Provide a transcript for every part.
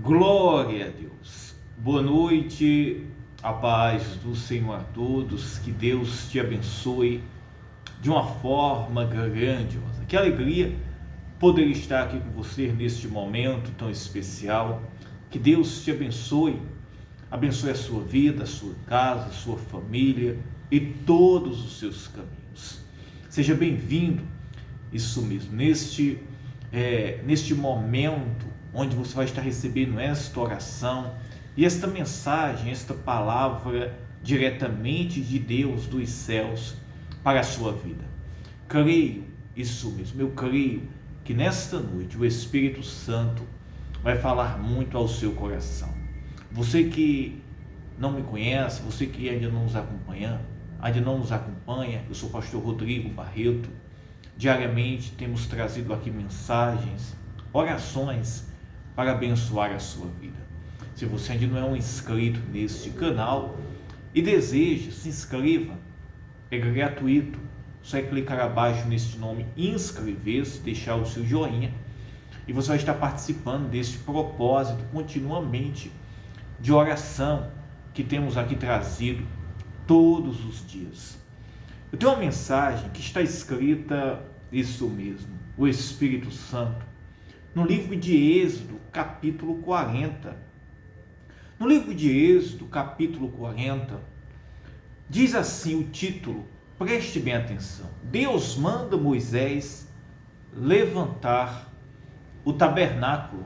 Glória a Deus. Boa noite, a paz do Senhor a todos. Que Deus te abençoe de uma forma grandiosa. Que alegria poder estar aqui com você neste momento tão especial. Que Deus te abençoe. Abençoe a sua vida, a sua casa, a sua família e todos os seus caminhos. Seja bem-vindo, isso mesmo, neste momento onde você vai estar recebendo esta oração e esta mensagem, esta palavra diretamente de Deus dos céus para a sua vida. Creio, isso mesmo, eu creio que nesta noite o Espírito Santo vai falar muito ao seu coração. Você que não me conhece, você que ainda não nos acompanha, eu sou o pastor Rodrigo Barreto. Diariamente temos trazido aqui mensagens, orações para abençoar a sua vida. Se você ainda não é um inscrito neste canal e deseja, se inscreva, é gratuito, só é clicar abaixo neste nome, inscrever-se, deixar o seu joinha e você vai estar participando deste propósito continuamente de oração que temos aqui trazido todos os dias. Eu tenho uma mensagem que está escrita, isso mesmo, o Espírito Santo, no livro de Êxodo, capítulo 40. No livro de Êxodo, capítulo 40, diz assim o título, preste bem atenção. Deus manda Moisés levantar o tabernáculo.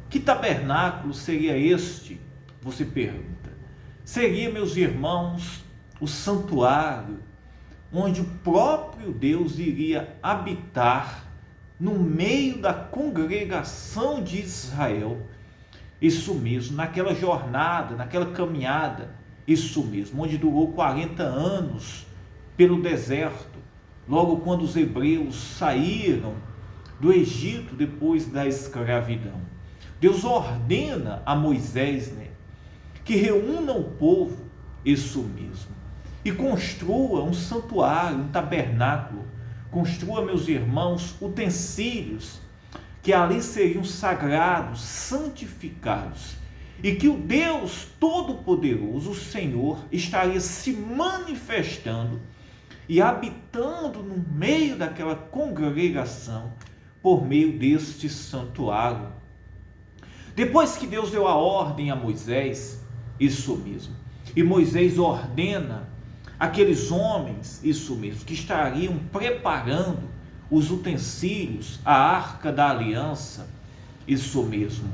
Que tabernáculo seria este? Você pergunta. Seria, meus irmãos, o santuário onde o próprio Deus iria habitar no meio da congregação de Israel. Isso mesmo, naquela jornada, naquela caminhada, isso mesmo, onde durou 40 anos pelo deserto, logo quando os hebreus saíram do Egito depois da escravidão. Deus ordena a Moisés, que reúna o povo, isso mesmo, e construa um santuário, um tabernáculo. Construa, meus irmãos, utensílios que ali seriam sagrados, santificados, e que o Deus Todo-Poderoso, o Senhor, estaria se manifestando e habitando no meio daquela congregação por meio deste santuário. Depois que Deus deu a ordem a Moisés, isso mesmo, e Moisés ordena aqueles homens, isso mesmo, que estariam preparando os utensílios, a arca da aliança, isso mesmo,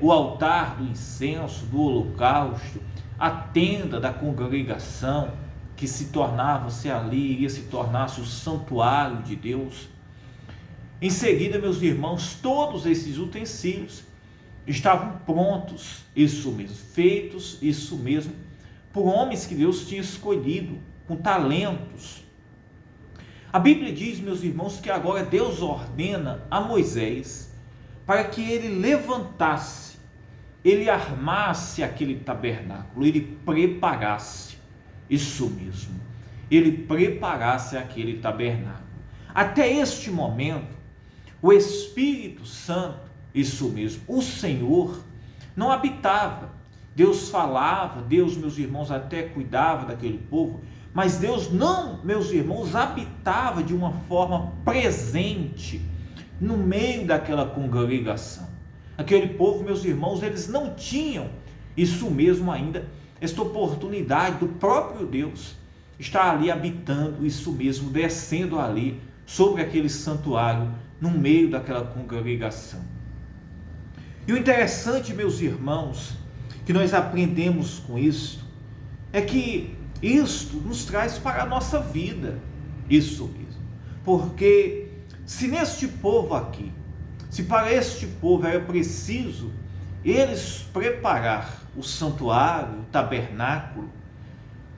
o altar do incenso, do holocausto, a tenda da congregação, que se tornava-se ali, iria se tornar-se o santuário de Deus. Em seguida, meus irmãos, todos esses utensílios estavam prontos, isso mesmo, feitos, isso mesmo, por homens que Deus tinha escolhido, com talentos. A Bíblia diz, meus irmãos, que agora Deus ordena a Moisés para que ele levantasse, ele armasse aquele tabernáculo, ele preparasse, isso mesmo, ele preparasse aquele tabernáculo. Até este momento, o Espírito Santo, isso mesmo, o Senhor, não habitava. Deus falava, Deus, meus irmãos, até cuidava daquele povo, mas Deus não, meus irmãos, habitava de uma forma presente no meio daquela congregação. Aquele povo, meus irmãos, eles não tinham isso mesmo ainda, esta oportunidade do próprio Deus estar ali habitando, isso mesmo, descendo ali sobre aquele santuário no meio daquela congregação. E o interessante, meus irmãos, que nós aprendemos com isto, é que isto nos traz para a nossa vida, isso mesmo, porque se neste povo aqui, se para este povo era preciso eles preparar o santuário, o tabernáculo,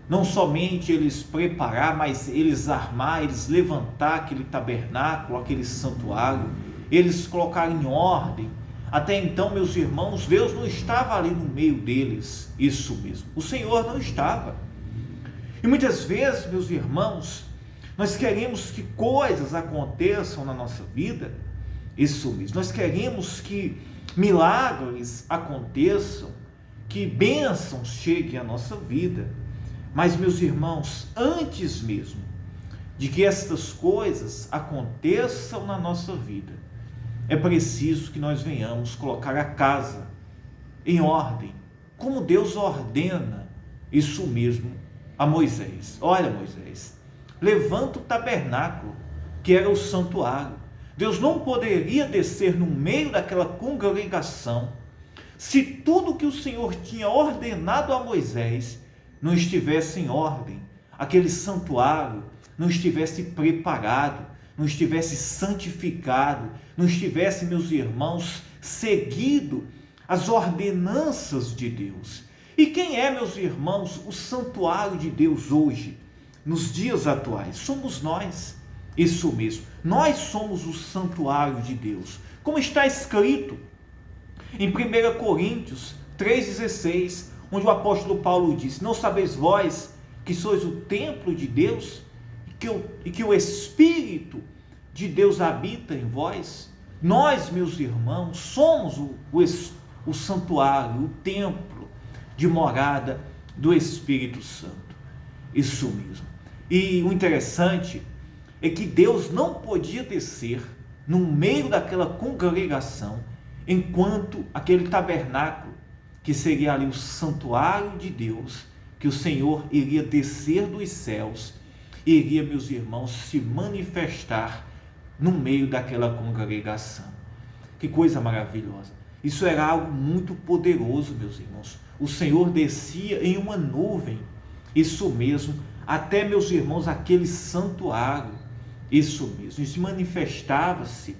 não somente eles preparar, mas eles armar, eles levantar aquele tabernáculo, aquele santuário, eles colocar em ordem. Até então, meus irmãos, Deus não estava ali no meio deles, isso mesmo, o Senhor não estava. E muitas vezes, meus irmãos, nós queremos que coisas aconteçam na nossa vida Isso mesmo. Nós queremos que milagres aconteçam, que bênçãos cheguem à nossa vida. Mas, meus irmãos, antes mesmo de que estas coisas aconteçam na nossa vida, é preciso que nós venhamos colocar a casa em ordem, como Deus ordena isso mesmo a Moisés. Olha, Moisés, levanta o tabernáculo, que era o santuário. Deus não poderia descer no meio daquela congregação se tudo que o Senhor tinha ordenado a Moisés não estivesse em ordem, aquele santuário não estivesse preparado, não estivesse santificado, não estivesse, meus irmãos, seguido as ordenanças de Deus. E quem é, meus irmãos, o santuário de Deus hoje, nos dias atuais? Somos nós. Isso mesmo, nós somos o santuário de Deus, como está escrito em 1 Coríntios 3,16, onde o apóstolo Paulo diz: não sabeis vós que sois o templo de Deus e que o Espírito de Deus habita em vós? Nós, meus irmãos, somos o santuário, o templo de morada do Espírito Santo. Isso mesmo. E o interessante é que Deus não podia descer no meio daquela congregação enquanto aquele tabernáculo, que seria ali o santuário de Deus, que o Senhor iria descer dos céus, iria, meus irmãos, se manifestar no meio daquela congregação. Que coisa maravilhosa! Isso era algo muito poderoso, meus irmãos. O Senhor descia em uma nuvem, isso mesmo, até, meus irmãos, aquele santuário. Isso mesmo, isso manifestava-se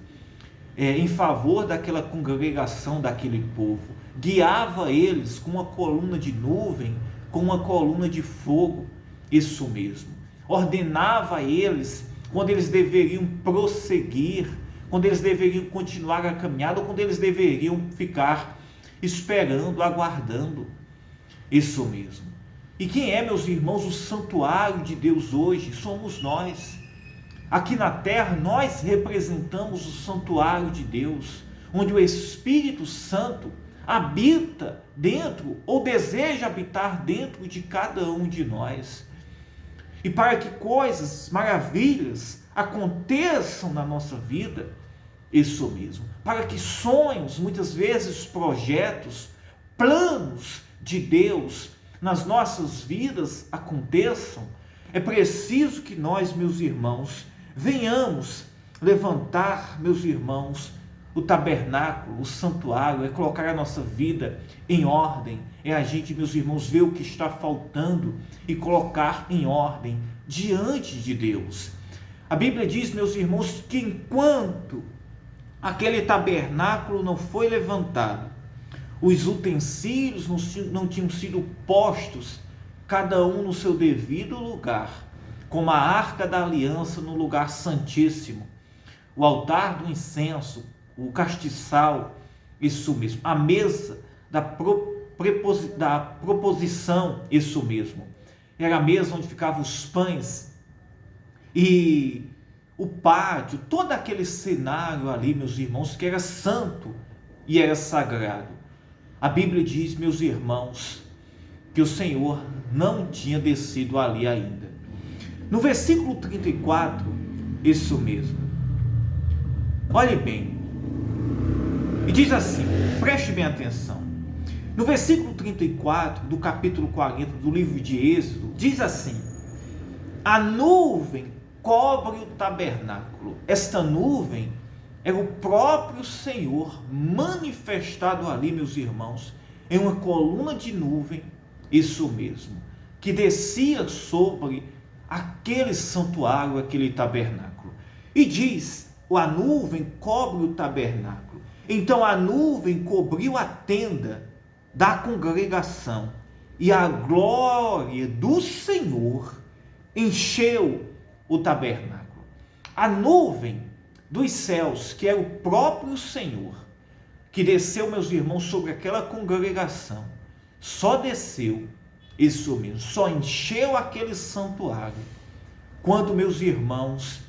em favor daquela congregação, daquele povo, guiava eles com uma coluna de nuvem, com uma coluna de fogo, isso mesmo, ordenava a eles quando eles deveriam prosseguir, quando eles deveriam continuar a caminhada, ou quando eles deveriam ficar esperando, aguardando, isso mesmo. E quem é, meus irmãos, o santuário de Deus hoje? Somos nós. Aqui na terra, nós representamos o santuário de Deus, onde o Espírito Santo habita dentro, ou deseja habitar dentro de cada um de nós. E para que coisas, maravilhas aconteçam na nossa vida, isso mesmo, para que sonhos, muitas vezes projetos, planos de Deus nas nossas vidas aconteçam, é preciso que nós, meus irmãos, venhamos levantar, meus irmãos, o tabernáculo, o santuário, é colocar a nossa vida em ordem, é a gente, meus irmãos, ver o que está faltando e colocar em ordem diante de Deus. A Bíblia diz, meus irmãos, que enquanto aquele tabernáculo não foi levantado, os utensílios não tinham sido postos, cada um no seu devido lugar, como a arca da aliança no lugar santíssimo, o altar do incenso, o castiçal, isso mesmo, a mesa da proposição, isso mesmo, era a mesa onde ficavam os pães, e o pátio, todo aquele cenário ali, meus irmãos, que era santo e era sagrado. A Bíblia diz, meus irmãos, que o Senhor não tinha descido ali ainda. No versículo 34, isso mesmo, olhe bem, e diz assim, preste bem atenção, no versículo 34 do capítulo 40 do livro de Êxodo, diz assim: a nuvem cobre o tabernáculo. Esta nuvem é o próprio Senhor manifestado ali, meus irmãos, em uma coluna de nuvem, isso mesmo, que descia sobre aquele santuário, aquele tabernáculo. E diz, a nuvem cobre o tabernáculo. Então a nuvem cobriu a tenda da congregação, e a glória do Senhor encheu o tabernáculo. A nuvem dos céus, que é o próprio Senhor, que desceu, meus irmãos, sobre aquela congregação, só desceu, isso mesmo, só encheu aquele santuário, quando, meus irmãos,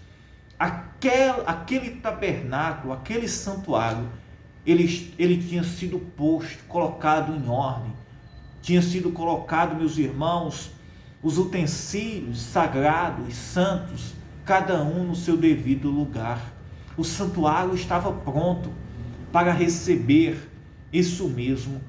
aquele tabernáculo, aquele santuário, ele tinha sido posto, colocado em ordem. Tinha sido colocado, meus irmãos, os utensílios sagrados e santos, cada um no seu devido lugar. O santuário estava pronto para receber isso mesmo,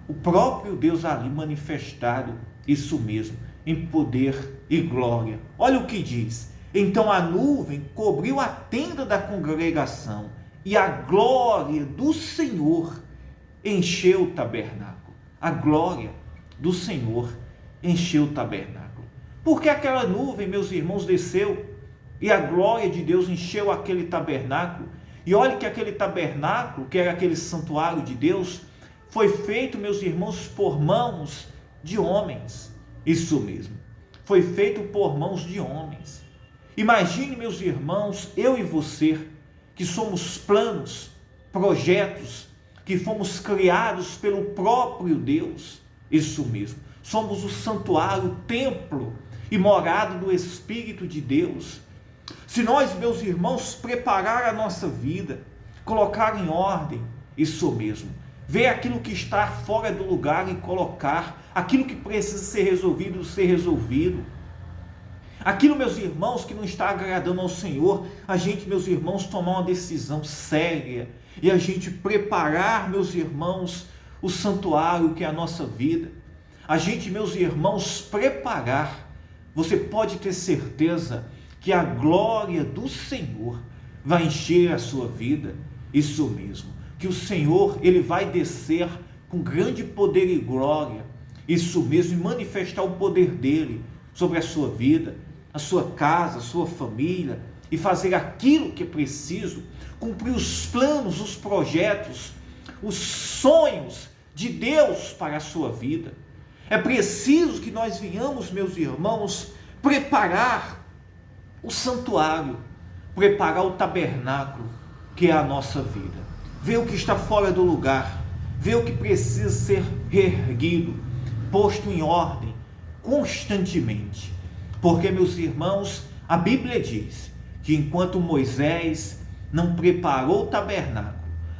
o próprio Deus ali manifestado, isso mesmo, em poder e glória. Olha o que diz: então a nuvem cobriu a tenda da congregação e a glória do Senhor encheu o tabernáculo. A glória do Senhor encheu o tabernáculo. Porque aquela nuvem, meus irmãos, desceu e a glória de Deus encheu aquele tabernáculo. E olhe que aquele tabernáculo, que era aquele santuário de Deus, foi feito, meus irmãos, por mãos de homens. Isso mesmo, foi feito por mãos de homens. Imagine, meus irmãos, eu e você, que somos planos, projetos, que fomos criados pelo próprio Deus. Isso mesmo, somos o santuário, o templo e morada do Espírito de Deus. Se nós, meus irmãos, preparar a nossa vida, colocar em ordem, isso mesmo, ver aquilo que está fora do lugar e colocar, aquilo que precisa ser resolvido. Aquilo, meus irmãos, que não está agradando ao Senhor, a gente, meus irmãos, tomar uma decisão séria e a gente preparar, meus irmãos, o santuário que é a nossa vida. A gente, meus irmãos, preparar. Você pode ter certeza que a glória do Senhor vai encher a sua vida. Isso mesmo, que o Senhor, ele vai descer com grande poder e glória. Isso mesmo, e manifestar o poder dele sobre a sua vida, a sua casa, a sua família, e fazer aquilo que é preciso, cumprir os planos, os projetos, os sonhos de Deus para a sua vida. É preciso que nós venhamos, meus irmãos, preparar o santuário, preparar o tabernáculo, que é a nossa vida. Ver o que está fora do lugar, ver o que precisa ser reerguido, posto em ordem, constantemente. Porque, meus irmãos, a Bíblia diz que enquanto Moisés não preparou o tabernáculo,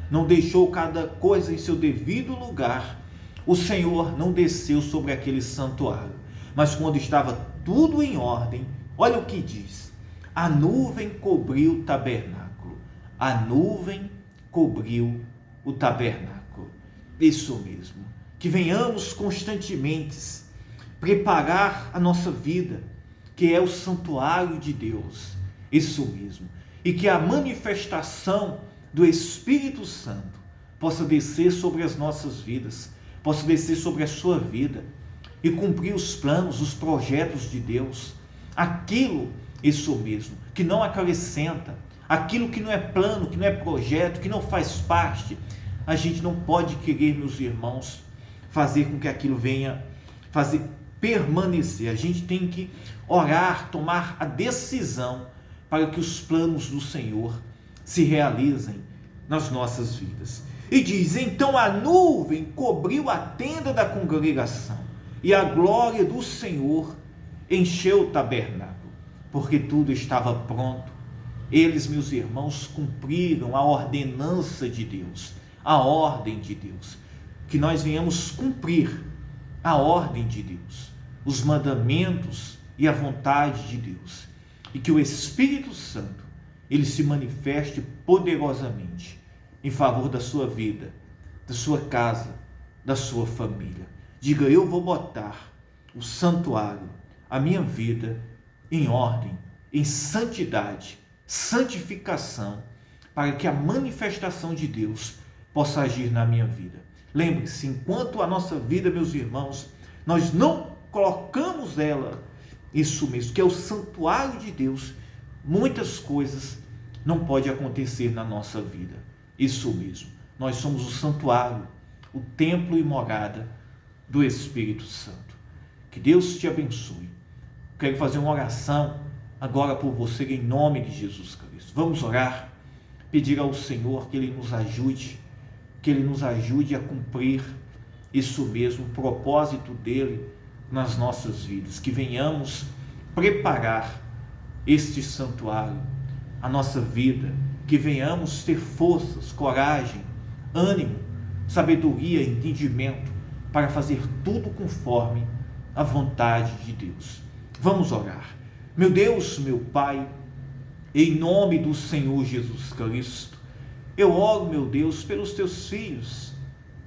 não deixou cada coisa em seu devido lugar, o Senhor não desceu sobre aquele santuário. Mas quando estava tudo em ordem, olha o que diz: a nuvem cobriu o tabernáculo. A nuvem cobriu o tabernáculo. Isso mesmo, que venhamos constantemente preparar a nossa vida, que é o santuário de Deus. Isso mesmo, e que a manifestação do Espírito Santo possa descer sobre as nossas vidas, possa descer sobre a sua vida e cumprir os planos, os projetos de Deus. Aquilo, isso mesmo, que não acrescenta, aquilo que não é plano, que não é projeto, que não faz parte, a gente não pode querer, meus irmãos, fazer com que aquilo venha fazer permanecer. A gente tem que orar, tomar a decisão para que os planos do Senhor se realizem nas nossas vidas. E diz: então a nuvem cobriu a tenda da congregação e a glória do Senhor encheu o tabernáculo, porque tudo estava pronto. Eles, meus irmãos, cumpriram a ordenança de Deus, a ordem de Deus. Que nós venhamos cumprir a ordem de Deus, os mandamentos e a vontade de Deus. E que o Espírito Santo, ele se manifeste poderosamente em favor da sua vida, da sua casa, da sua família. Diga: eu vou botar o santuário, a minha vida, em ordem, em santidade, santificação, para que a manifestação de Deus possa agir na minha vida. Lembre-se, enquanto a nossa vida, meus irmãos, nós não colocamos ela, isso mesmo, que é o santuário de Deus, muitas coisas não podem acontecer na nossa vida. Isso mesmo, nós somos o santuário, o templo e morada do Espírito Santo. Que Deus te abençoe. Quero fazer uma oração agora por você, em nome de Jesus Cristo. Vamos orar, pedir ao Senhor que Ele nos ajude, a cumprir isso mesmo, o propósito dEle nas nossas vidas. Que venhamos preparar este santuário, a nossa vida, que venhamos ter forças, coragem, ânimo, sabedoria, entendimento para fazer tudo conforme a vontade de Deus. Vamos orar. Meu Deus, meu Pai, em nome do Senhor Jesus Cristo, eu oro, meu Deus, pelos teus filhos,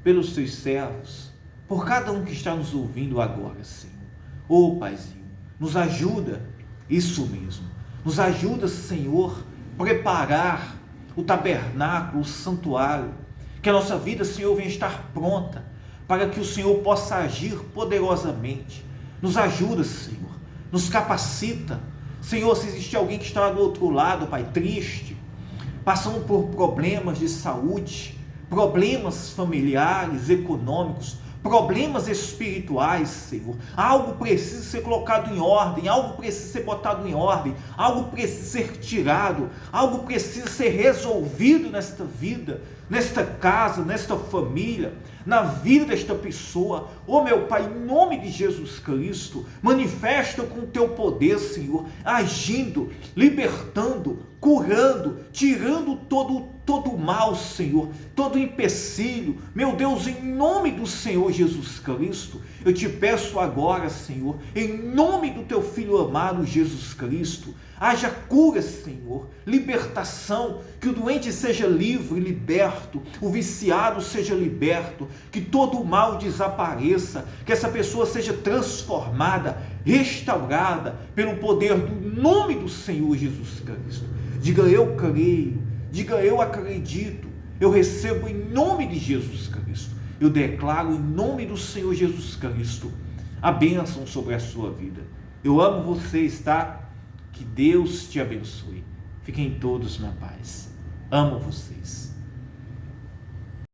pelos teus servos, por cada um que está nos ouvindo agora, Senhor. Ô Paizinho, nos ajuda, isso mesmo, nos ajuda, Senhor, preparar o tabernáculo, o santuário, que a nossa vida, Senhor, venha estar pronta, para que o Senhor possa agir poderosamente. Nos ajuda, Senhor, nos capacita. Senhor, se existe alguém que está do outro lado, Pai, triste, passando por problemas de saúde, problemas familiares, econômicos, problemas espirituais, Senhor, algo precisa ser colocado em ordem, algo precisa ser botado em ordem, algo precisa ser tirado, algo precisa ser resolvido nesta vida, nesta casa, nesta família, na vida desta pessoa. Oh meu Pai, em nome de Jesus Cristo, manifesta com o teu poder, Senhor, agindo, libertando, curando, tirando todo o mal, Senhor, todo o empecilho. Meu Deus, em nome do Senhor Jesus Cristo, eu te peço agora, Senhor, em nome do teu Filho amado Jesus Cristo, haja cura, Senhor, libertação, que o doente seja livre, liberto, o viciado seja liberto, que todo o mal desapareça, que essa pessoa seja transformada, restaurada pelo poder do nome do Senhor Jesus Cristo. Diga: eu creio, diga: eu acredito, eu recebo em nome de Jesus Cristo. Eu declaro em nome do Senhor Jesus Cristo a bênção sobre a sua vida. Eu amo vocês, tá? Que Deus te abençoe. Fiquem todos na paz. Amo vocês.